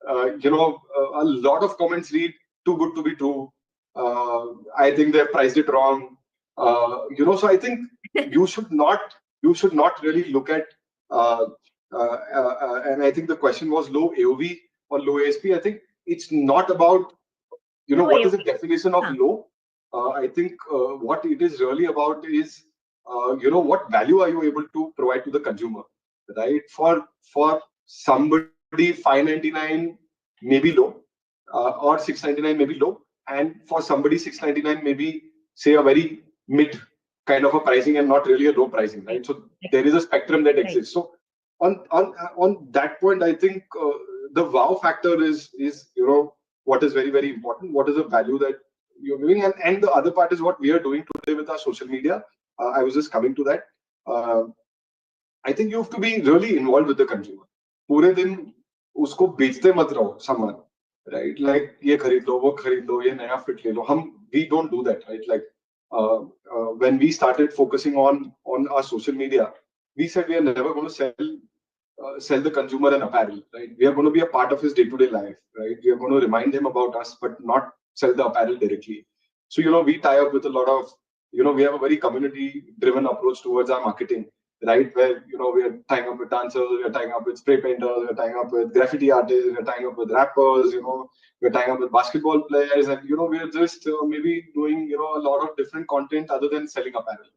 [SPEAKER 1] a lot of comments read too good to be true. I think they priced it wrong. So I think you should not you should not really look at. Uh, and I think the question was low AOV or low ASP. I think it's not about
[SPEAKER 2] Low
[SPEAKER 1] what is the
[SPEAKER 2] AOV.
[SPEAKER 1] definition of
[SPEAKER 2] Huh.
[SPEAKER 1] low. I think what it is really about is what value are you able to provide to the consumer, right? For somebody 599 maybe low, or 699 maybe low, and for somebody 699 maybe say a very mid kind of a pricing and not really a low pricing,
[SPEAKER 2] Right.
[SPEAKER 1] right? So there is a spectrum that
[SPEAKER 2] Right.
[SPEAKER 1] exists. So on that point, I think the wow factor is what is very very important. What is the value that you're giving, and the other part is what we are doing today with our social media. I was just coming to that. Uh, I think you have to be really involved with the consumer. पूरे दिन उसको बेचते मत रहो सामान, right? Like ये खरीद लो, वो खरीद लो, ये नया fit ले लो. We don't do that, right? Like when we started focusing on our social media, we said we are never going to sell the consumer an apparel, right? We are going to be a part of his day-to-day life, right? We are going to remind him about us, but not sell the apparel directly. So we tie up with a lot of, we have a very community-driven approach towards our marketing, right? Where we are tying up with dancers, we are tying up with spray painters, we are tying up with graffiti artists, we are tying up with rappers, we are tying up with basketball players, and we are just maybe doing a lot of different content other than selling apparel.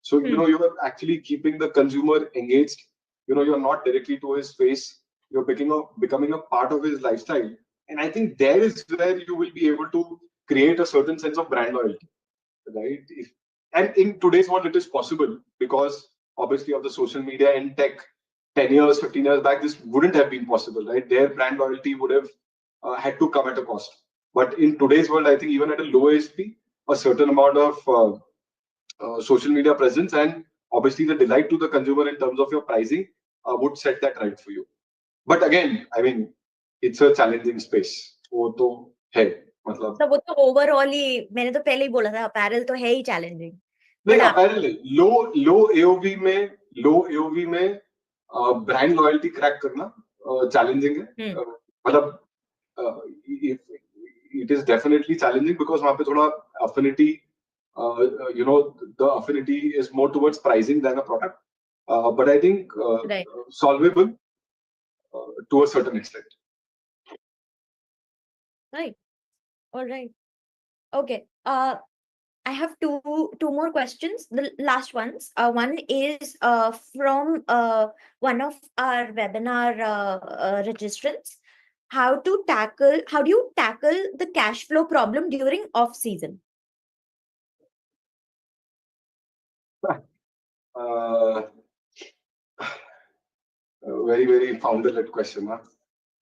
[SPEAKER 1] So you're actually keeping the consumer engaged. You're not directly to his face. You're becoming a part of his lifestyle, and I think there is where you will be able to create a certain sense of brand loyalty, right? And in today's world, it is possible because obviously of the social media and tech. 10 years, 15 years back, this wouldn't have been possible, right? Their brand loyalty would have had to come at a cost. But in today's world, I think even at a low ASP, a certain amount of social media presence and obviously the delight to the consumer in terms of your pricing would set that right for you. But again, I mean, it's a challenging space. वो तो है मतलब
[SPEAKER 2] तो वो तो overall ही मैंने तो पहले ही बोला था अपैरल तो है ही चैलेंजिंग
[SPEAKER 1] नहीं
[SPEAKER 2] बट
[SPEAKER 1] अपैरल लो एओवी में ब्रांड लॉयल्टी क्रैक करना चैलेंजिंग है मतलब it is definitely challenging because वहां पे थोड़ा affinity the affinity is more towards pricing than a product. But I think
[SPEAKER 2] right,
[SPEAKER 1] solvable to a certain extent.
[SPEAKER 2] right, all right, okay. I have two more questions. The last ones. One is from one of our webinar registrants. How do you tackle the cash flow problem during off season?
[SPEAKER 1] Uh, very, very founder-led question, huh?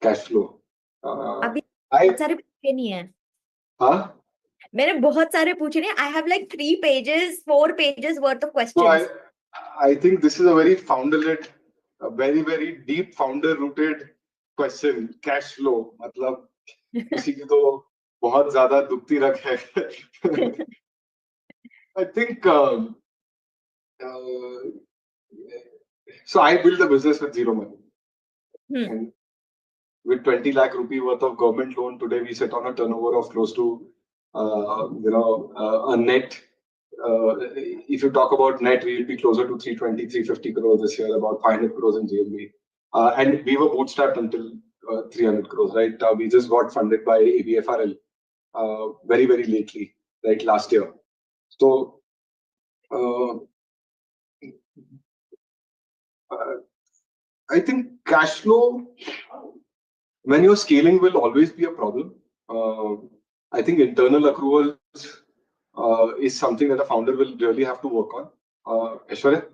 [SPEAKER 1] Cash flow.
[SPEAKER 2] अभी
[SPEAKER 1] I,
[SPEAKER 2] बहुत सारे पूछे नहीं है
[SPEAKER 1] huh?
[SPEAKER 2] मैंने बहुत सारे पूछे नहीं I have like 3 pages 4 pages worth of
[SPEAKER 1] So
[SPEAKER 2] questions.
[SPEAKER 1] I think this is a very founder-led, a very, very deep founder-rooted question. Cash flow. मतलब किसी की तो बहुत ज्यादा दुखती रख है. I think so. I built a business with zero money, and with 20 lakh rupee worth of government loan today, we sit on a turnover of close to a net. If you talk about net, we will be closer to 320, 350 crores this year, about 500 crores in GMV. And we were bootstrapped until 300 crores, right? We just got funded by ABFRL very, very lately, right? Last year. So, I think cash flow, when you're scaling, will always be a problem. I think internal accruals is something that a founder will really have to work on. Aishwarya?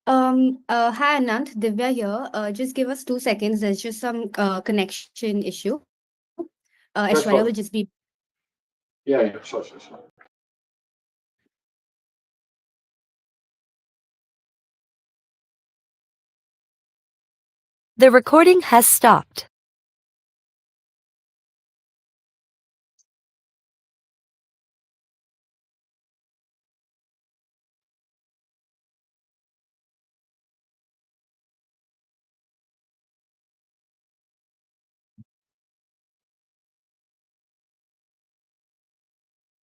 [SPEAKER 3] Hi Anant, Divya here. Just give us 2 seconds. There's just some connection issue. Aishwarya
[SPEAKER 1] Sure.
[SPEAKER 3] will just be.
[SPEAKER 1] Yeah, sure.
[SPEAKER 4] The recording has stopped.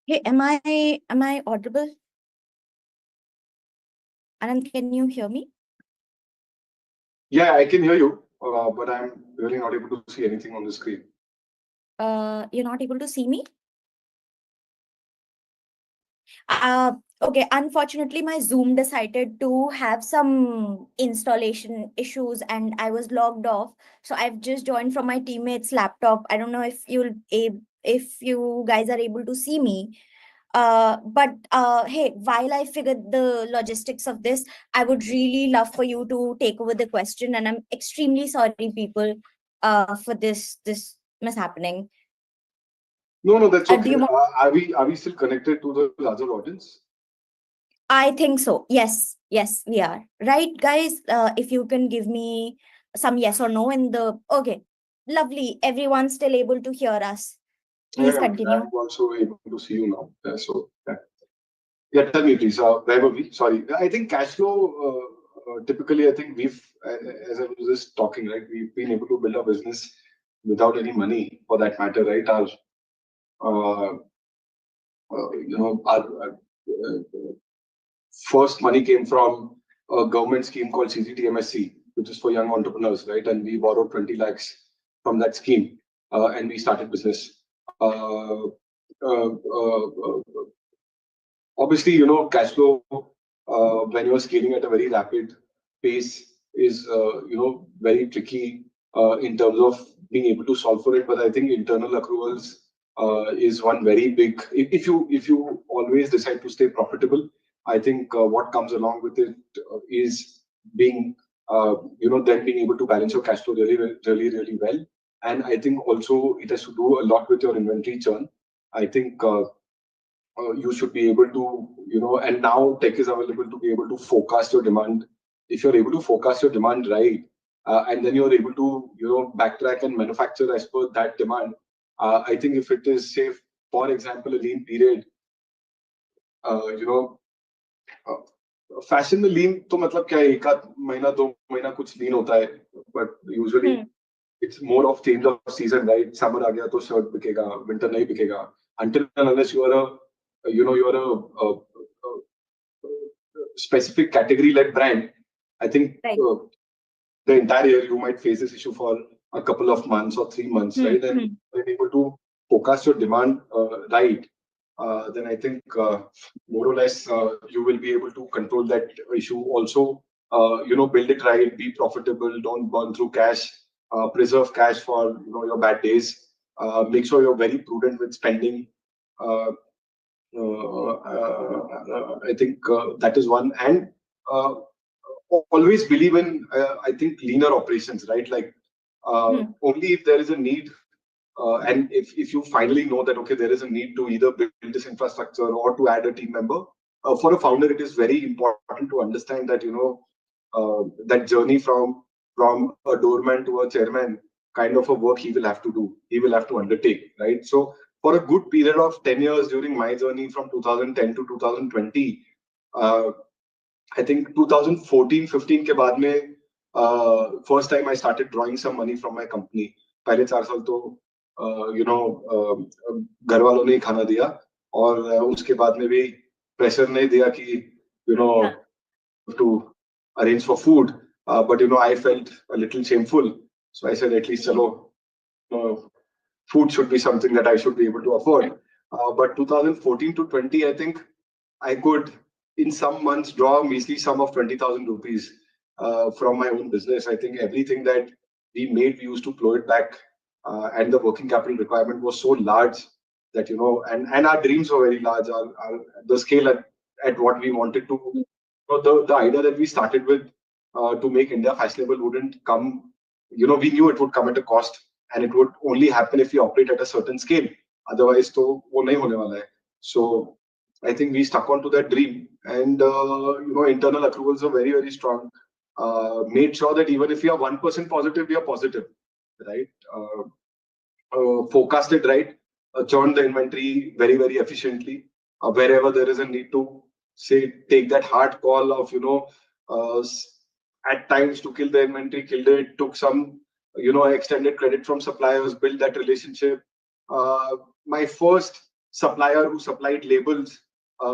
[SPEAKER 2] Hey, am I audible? Anand, can you hear me?
[SPEAKER 1] Yeah, I can hear you, but I'm really not able to see anything on the screen.
[SPEAKER 2] You're not able to see me? Okay, unfortunately, my Zoom decided to have some installation issues and I was logged off. So I've just joined from my teammate's laptop. I don't know if you guys are able to see me. But hey, while I figured the logistics of this, I would really love for you to take over the question. And I'm extremely sorry, people, for this mishappening.
[SPEAKER 1] No, that's
[SPEAKER 2] Do
[SPEAKER 1] okay.
[SPEAKER 2] you
[SPEAKER 1] Are we still connected to the larger audience?
[SPEAKER 2] I think so. Yes, we are. Right, guys? If you can give me some yes or no in the... Okay, lovely. Everyone's still able to hear us. Please continue.
[SPEAKER 1] I'm also able to see you now. So, yeah. Yeah, tell me please. Where were we? Sorry. I think cash flow. Typically, I think as I was just talking, right, we've been able to build a business without any money, for that matter, right? Uh, our first money came from a government scheme called CGTMSC, which is for young entrepreneurs, right? And we borrowed 20 lakhs from that scheme, and we started business. Obviously, cash flow when you're scaling at a very rapid pace is very tricky in terms of being able to solve for it. But I think internal accruals is one very big. If you always decide to stay profitable, I think what comes along with it is being then being able to balance your cash flow really well. And I think also it has to do a lot with your inventory churn. I think you should be able to, and now tech is available to be able to forecast your demand. If you're able to forecast your demand right, and then you're able to, backtrack and manufacture as per that demand, I think if it is, say, for example, a lean period, uh, you know, fashion में लीन तो मतलब क्या है, एक आध महीना दो महीना कुछ लीन होता है, but usually it's more of change of season, right? Summer आ गया तो शर्ट बिकेगा, winter नहीं बिकेगा. Until and unless you are a specific category-led brand, I think
[SPEAKER 2] Right.
[SPEAKER 1] the entire year you might face this issue for a couple of months or 3 months, right? And when able to forecast your demand right, then I think more or less you will be able to control that issue. Also, build it right, be profitable, don't burn through cash, preserve cash for your bad days. Make sure you're very prudent with spending. Uh, I think that is one, and uh, always believe in I think leaner operations, right? Like only if there is a need, and if you finally know that okay, there is a need to either build this infrastructure or to add a team member. For a founder, it is very important to understand that that journey from a doorman to a chairman kind of a work he will have to do. He will have to undertake, right? So for a good period of 10 years during my journey from 2010 to 2020, I think 2014-15 के बाद में first time I started drawing some money from my company. पहले 4 साल तो घर वालों ने ही खाना दिया, और उसके बाद में भी प्रेशर नहीं दिया कि to arrange for food, but I felt a little shameful, so I said at least chalo, food should be something that I should be able to afford. But 2014 to 20, I think I could, in some months, draw a measly sum of 20,000 rupees from my own business. I think everything that we made, we used to plow it back, and the working capital requirement was so large that and our dreams were very large. The scale at what we wanted to, the idea that we started with to make India fashionable wouldn't come. We knew it would come at a cost, and it would only happen if we operate at a certain scale. Otherwise, to wo nahi hone wala hai. So I think we stuck onto that dream, and internal accruals are very, very strong. Made sure that even if we are 1% positive, we are positive, right? Forecasted right, churn the inventory very, very efficiently. Wherever there is a need to say take that hard call of at times to kill the inventory, killed it, took some extended credit from suppliers, build that relationship. My first supplier who supplied labels,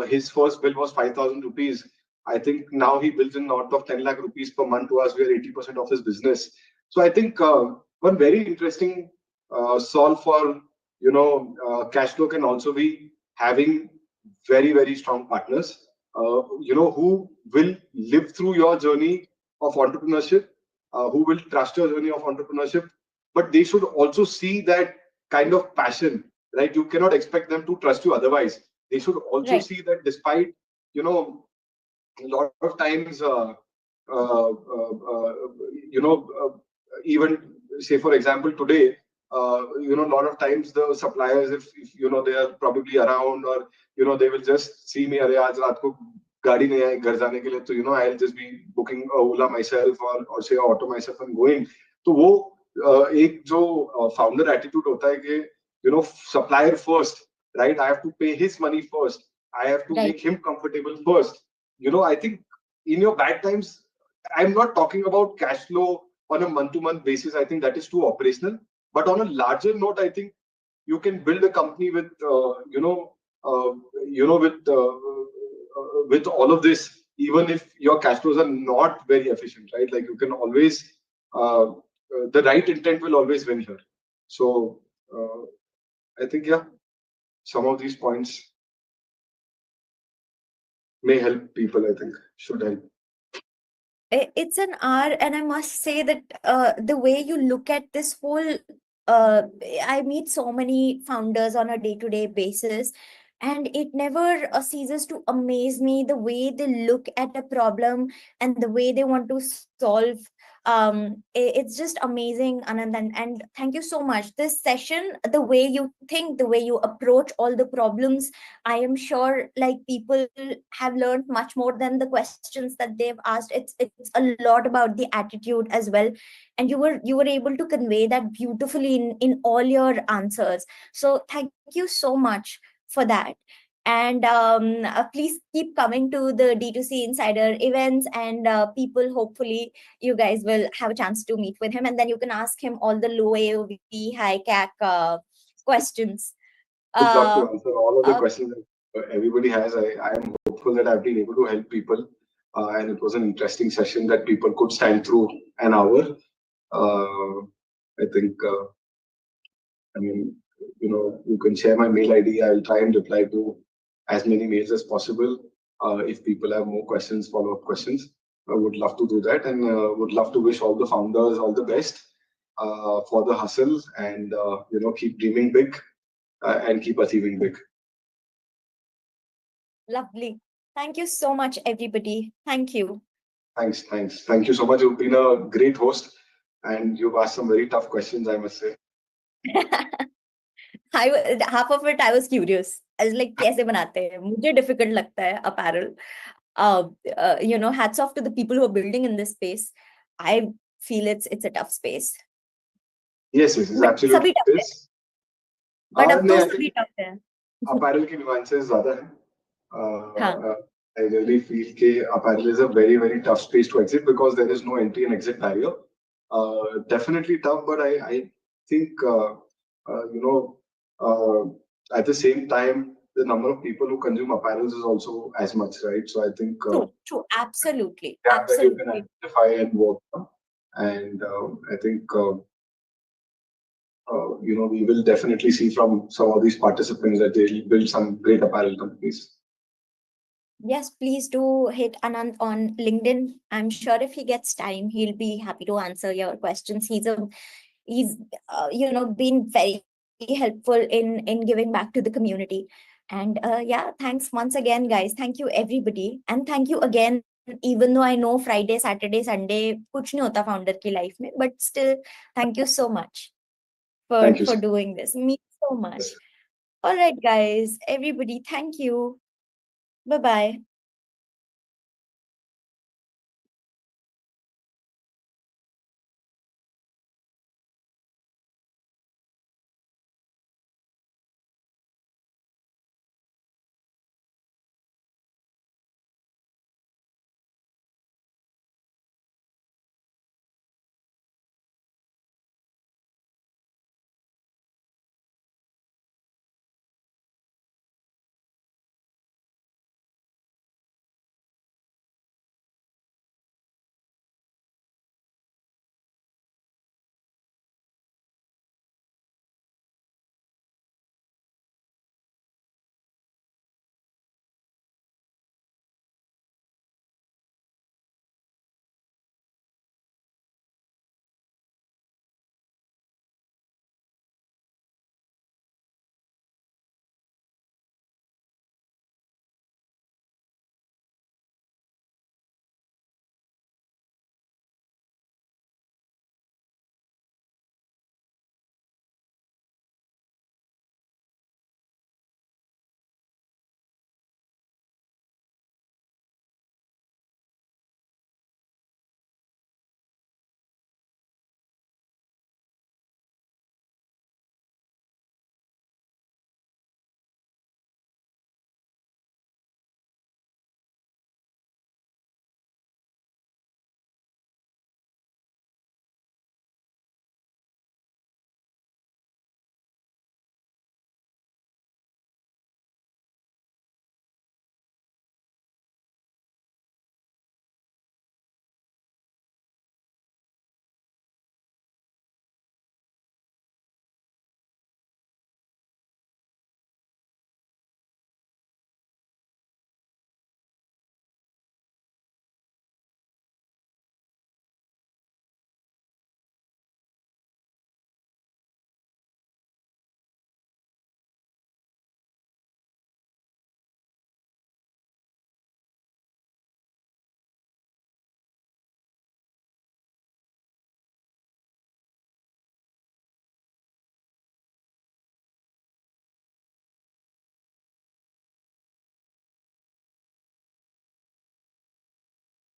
[SPEAKER 1] his first bill was 5,000 rupees. I think now he bills in north of 10 lakh rupees per month to us. We are 80% of his business. So I think one very interesting solve for cash flow can also be having very, very strong partners who will live through your journey of entrepreneurship, who will trust your journey of entrepreneurship, but they should also see that kind of passion, right? You cannot expect them to trust you otherwise. They should also
[SPEAKER 2] Right.
[SPEAKER 1] see that despite a lot of times uh, uh, uh, you know even say for example today, a lot of times the suppliers, if they are probably around, or they will just see me, अरे आज रात को गाड़ी नहीं आई घर जाने के लिए, तो I'll just be booking a Ola myself, or say auto myself and going. तो वो एक जो founder attitude होता है कि supplier first, right? I have to pay his money first, I have to
[SPEAKER 2] Right.
[SPEAKER 1] make him comfortable first. I think in your bad times, I'm not talking about cash flow on a month-to-month basis. I think that is too operational. But on a larger note, I think you can build a company with, uh, with all of this, even if your cash flows are not very efficient, right? Like you can always, the right intent will always win here. So I think, yeah, some of these points may help people, I think, should help.
[SPEAKER 2] It's an hour, and I must say that the way you look at this whole, I meet so many founders on a day-to-day basis, and it never ceases to amaze me the way they look at a problem and the way they want to solve. It's just amazing, Anand, and thank you so much. This session, the way you think, the way you approach all the problems, I am sure like people have learned much more than the questions that they've asked. It's a lot about the attitude as well, and you were able to convey that beautifully in all your answers. So thank you so much for that. And please keep coming to the D2C Insider events, and people, hopefully you guys will have a chance to meet with him, and then you can ask him all the low AOV, high CAC questions.
[SPEAKER 1] Would love
[SPEAKER 2] Uh,
[SPEAKER 1] to answer all of the
[SPEAKER 2] uh,
[SPEAKER 1] questions that everybody has. I am hopeful that I've been able to help people. And it was an interesting session that people could stand through an hour. I think, I mean, you can share my mail ID. I'll try and reply to as many mails as possible. If people have more questions, follow-up questions, I would love to do that, and would love to wish all the founders all the best for the hustle, and keep dreaming big and keep achieving big.
[SPEAKER 2] Lovely. Thank you so much, everybody. Thank you.
[SPEAKER 1] Thanks. Thank you so much. You've been a great host, and you've asked some very tough questions, I must say.
[SPEAKER 2] Half of it I was curious. I was like, कैसे बनाते हैं? मुझे difficult लगता है apparel. Hats off to the people who are building in this space. I feel it's a tough space.
[SPEAKER 1] Yes,
[SPEAKER 2] But
[SPEAKER 1] absolutely
[SPEAKER 2] सभी tough
[SPEAKER 1] it
[SPEAKER 2] है.
[SPEAKER 1] is.
[SPEAKER 2] But अब
[SPEAKER 1] नहीं,
[SPEAKER 2] तो
[SPEAKER 1] I
[SPEAKER 2] सभी
[SPEAKER 1] think
[SPEAKER 2] tough है.
[SPEAKER 1] apparel की nuances ज़्यादा है.
[SPEAKER 2] हाँ.
[SPEAKER 1] I really feel that apparel is a very, very tough space to exit because there is no entry and exit barrier. Definitely tough, but I think, at the same time, the number of people who consume apparels is also as much, right? So I think
[SPEAKER 2] True. Absolutely.
[SPEAKER 1] gap that you can
[SPEAKER 2] Absolutely.
[SPEAKER 1] identify and work on. And I think, we will definitely see from some of these participants that they'll build some great apparel companies.
[SPEAKER 2] Yes, please do hit Anant on LinkedIn. I'm sure if he gets time, he'll be happy to answer your questions. He's been very helpful in giving back to the community. And yeah, thanks once again, guys. Thank you, everybody. And thank you again, even though I know Friday, Saturday, Sunday, kuch nahi hota founder ki life mein, but still, thank you so much
[SPEAKER 1] Thank you.
[SPEAKER 2] for doing this. Means so much. All right, guys, everybody, thank you. Bye-bye.